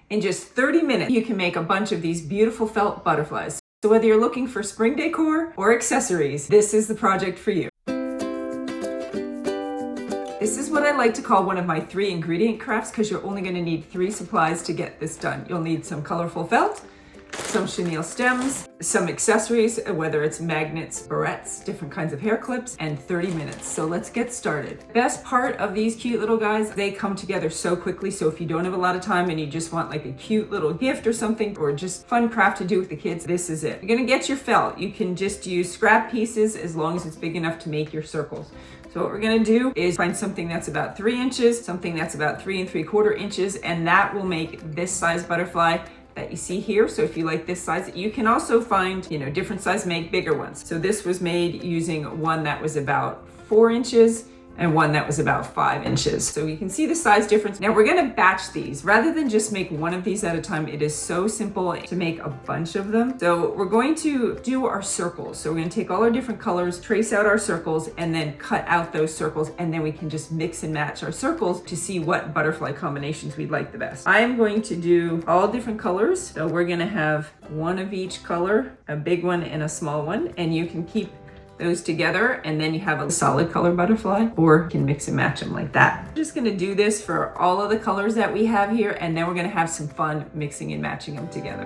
In just 30 minutes, you can make a bunch of these beautiful felt butterflies. So whether you're looking for spring decor or accessories, this is the project for you. This is what I like to call one of my 3 ingredient crafts because you're only going to need 3 supplies to get this done. You'll need some colorful felt, some chenille stems, some accessories, whether it's magnets, barrettes, different kinds of hair clips, and 30 minutes. So let's get started. Best part of these cute little guys, they come together so quickly. So if you don't have a lot of time and you just want like a cute little gift or something, or just fun craft to do with the kids, this is it. You're gonna get your felt. You can just use scrap pieces as long as it's big enough to make your circles. So what we're gonna do is find something that's about 3 inches, something that's about 3 3/4 inches, and that will make this size butterfly that you see here. So if you like this size, you can also find, different size, make bigger ones. So this was made using one that was about 4 inches and one that was about 5 inches. So you can see the size difference. Now we're gonna batch these. Rather than just make one of these at a time, it is so simple to make a bunch of them. So we're going to do our circles. So we're gonna take all our different colors, trace out our circles, and then cut out those circles, and then we can just mix and match our circles to see what butterfly combinations we'd like the best. I am going to do all different colors. So we're gonna have one of each color, a big one and a small one, and you can keep those together and then you have a solid color butterfly, or you can mix and match them like that. I'm just gonna do this for all of the colors that we have here, and then we're gonna have some fun mixing and matching them together.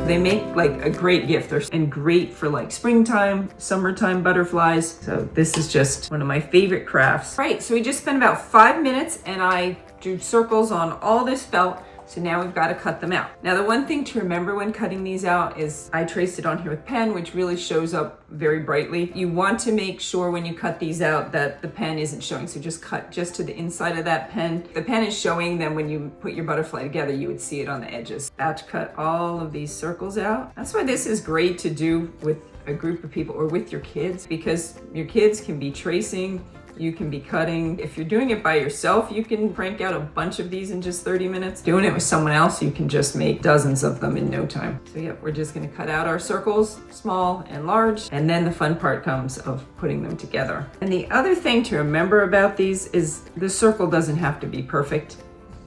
They make like a great gift and great for like springtime, summertime butterflies. So this is just one of my favorite crafts. Right, so we just spent about 5 minutes and I drew circles on all this felt. So now we've got to cut them out. Now the one thing to remember when cutting these out is I traced it on here with pen, which really shows up very brightly. You want to make sure when you cut these out that the pen isn't showing. So just cut just to the inside of that pen. If the pen is showing, then when you put your butterfly together, you would see it on the edges. Batch cut all of these circles out. That's why this is great to do with a group of people or with your kids, because your kids can be tracing, you can be cutting. If you're doing it by yourself, you can crank out a bunch of these in just 30 minutes. Doing it with someone else, you can just make dozens of them in no time. So yeah, we're just gonna cut out our circles, small and large, and then the fun part comes of putting them together. And the other thing to remember about these is the circle doesn't have to be perfect.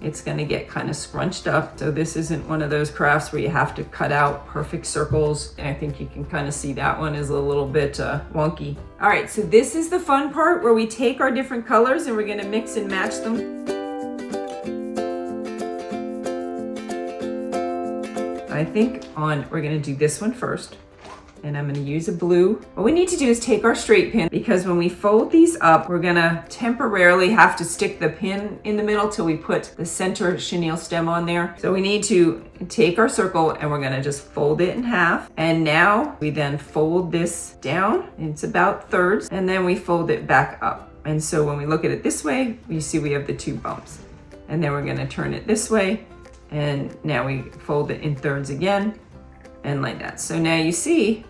It's gonna get kind of scrunched up. So this isn't one of those crafts where you have to cut out perfect circles. And I think you can kind of see that one is a little bit wonky. All right, so this is the fun part where we take our different colors and we're gonna mix and match them. I think we're gonna do this one first. And I'm gonna use a blue. What we need to do is take our straight pin, because when we fold these up, we're gonna temporarily have to stick the pin in the middle till we put the center chenille stem on there. So we need to take our circle and we're gonna just fold it in half. And now we then fold this down, it's about thirds, and then we fold it back up. And so when we look at it this way, you see we have the 2 bumps. And then we're gonna turn it this way, and now we fold it in thirds again, and like that. So now you see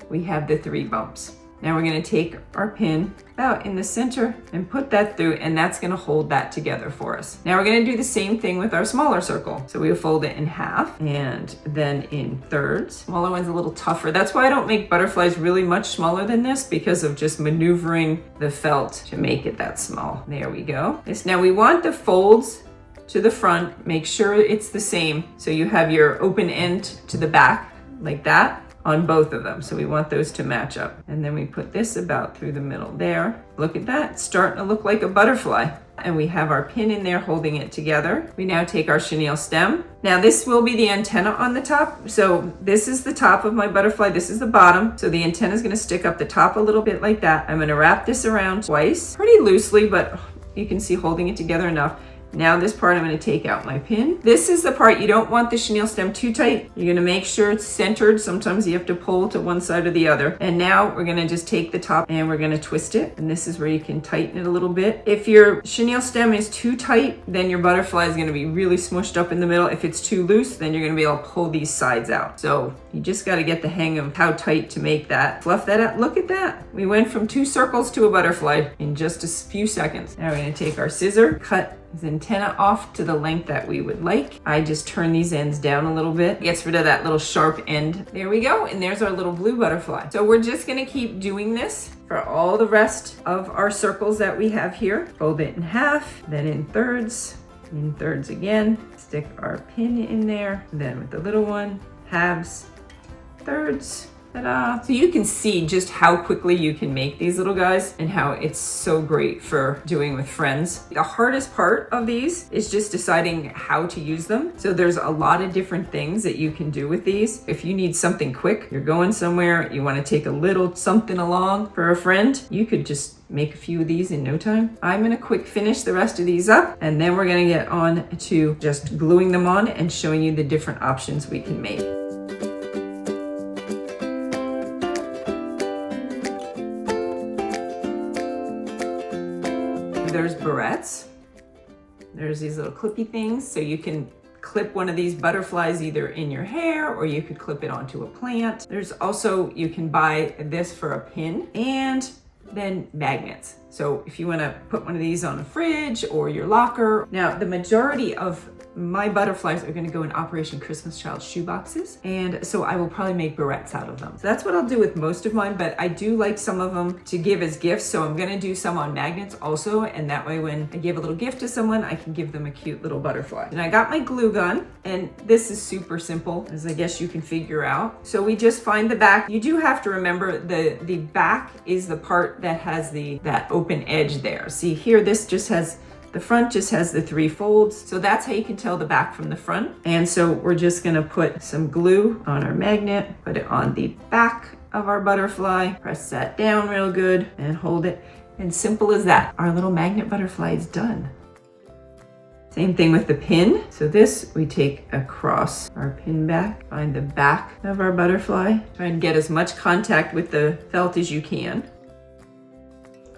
we have the 3 bumps. Now we're gonna take our pin about in the center and put that through, and that's gonna hold that together for us. Now we're gonna do the same thing with our smaller circle. So we'll fold it in half and then in thirds. Smaller one's a little tougher. That's why I don't make butterflies really much smaller than this, because of just maneuvering the felt to make it that small. There we go. Now we want the folds to the front, make sure it's the same. So you have your open end to the back like that on both of them. So we want those to match up. And then we put this about through the middle there. Look at that, it's starting to look like a butterfly. And we have our pin in there holding it together. We now take our chenille stem. Now this will be the antenna on the top. So this is the top of my butterfly, this is the bottom. So the antenna is gonna stick up the top a little bit like that. I'm gonna wrap this around twice, pretty loosely, but you can see holding it together enough. Now this part I'm going to take out my pin. This is the part you don't want the chenille stem too tight. You're going to make sure it's centered. Sometimes you have to pull to one side or the other. And now we're going to just take the top and we're going to twist it. And this is where you can tighten it a little bit. If your chenille stem is too tight, then your butterfly is going to be really smushed up in the middle. If it's too loose, then you're going to be able to pull these sides out. So you just got to get the hang of how tight to make that. Fluff that out. Look at that. We went from 2 circles to a butterfly in just a few seconds. Now we're going to take our scissor, cut his antenna off to the length that we would like. I just turn these ends down a little bit. Gets rid of that little sharp end. There we go, and there's our little blue butterfly. So we're just gonna keep doing this for all the rest of our circles that we have here. Fold it in half, then in thirds again. Stick our pin in there, then with the little one, halves, thirds. Ta-da! So you can see just how quickly you can make these little guys and how it's so great for doing with friends. The hardest part of these is just deciding how to use them. So there's a lot of different things that you can do with these. If you need something quick, you're going somewhere, you want to take a little something along for a friend, you could just make a few of these in no time. I'm gonna quick finish the rest of these up, and then we're gonna get on to just gluing them on and showing you the different options we can make. There's barrettes. There's these little clippy things, so you can clip one of these butterflies either in your hair or you could clip it onto a plant. There's also, you can buy this for a pin, and then magnets. So if you want to put one of these on a fridge or your locker. Now, the majority of my butterflies are going to go in Operation Christmas Child shoe boxes, and so I will probably make barrettes out of them. So that's what I'll do with most of mine, but I do like some of them to give as gifts, so I'm going to do some on magnets also, and that way when I give a little gift to someone, I can give them a cute little butterfly. And I got my glue gun, and this is super simple, as I guess you can figure out. So we just find the back. You do have to remember the back is the part that has that open edge there. See here, this just has the front just has the 3 folds. So that's how you can tell the back from the front. And so we're just gonna put some glue on our magnet, put it on the back of our butterfly, press that down real good and hold it. And simple as that, our little magnet butterfly is done. Same thing with the pin. So this we take across our pin back, find the back of our butterfly, try and get as much contact with the felt as you can.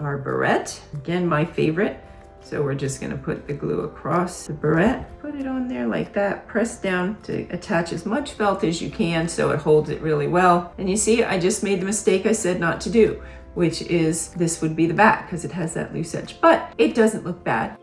Our barrette, again, my favorite. So we're just gonna put the glue across the barrette, put it on there like that, press down to attach as much felt as you can so it holds it really well. And you see, I just made the mistake I said not to do, which is this would be the back because it has that loose edge, but it doesn't look bad.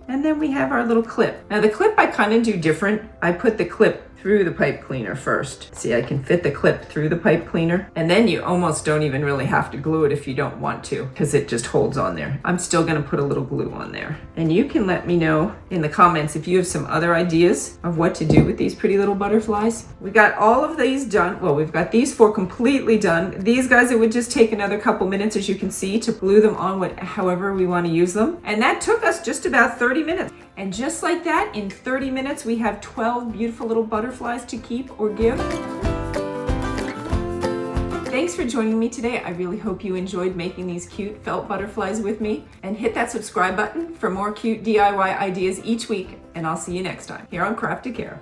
And then we have our little clip. Now the clip I kind of do different. I put the clip through the pipe cleaner first. See, I can fit the clip through the pipe cleaner, and then you almost don't even really have to glue it if you don't want to, because it just holds on there. I'm still gonna put a little glue on there. And you can let me know in the comments if you have some other ideas of what to do with these pretty little butterflies. We got all of these done. Well, we've got these 4 completely done. These guys, it would just take another couple minutes, as you can see, to glue them on however we want to use them. And that took us just about 30 minutes. And just like that, in 30 minutes, we have 12 beautiful little butterflies to keep or give. Thanks for joining me today. I really hope you enjoyed making these cute felt butterflies with me. And hit that subscribe button for more cute DIY ideas each week. And I'll see you next time here on Craft to Care.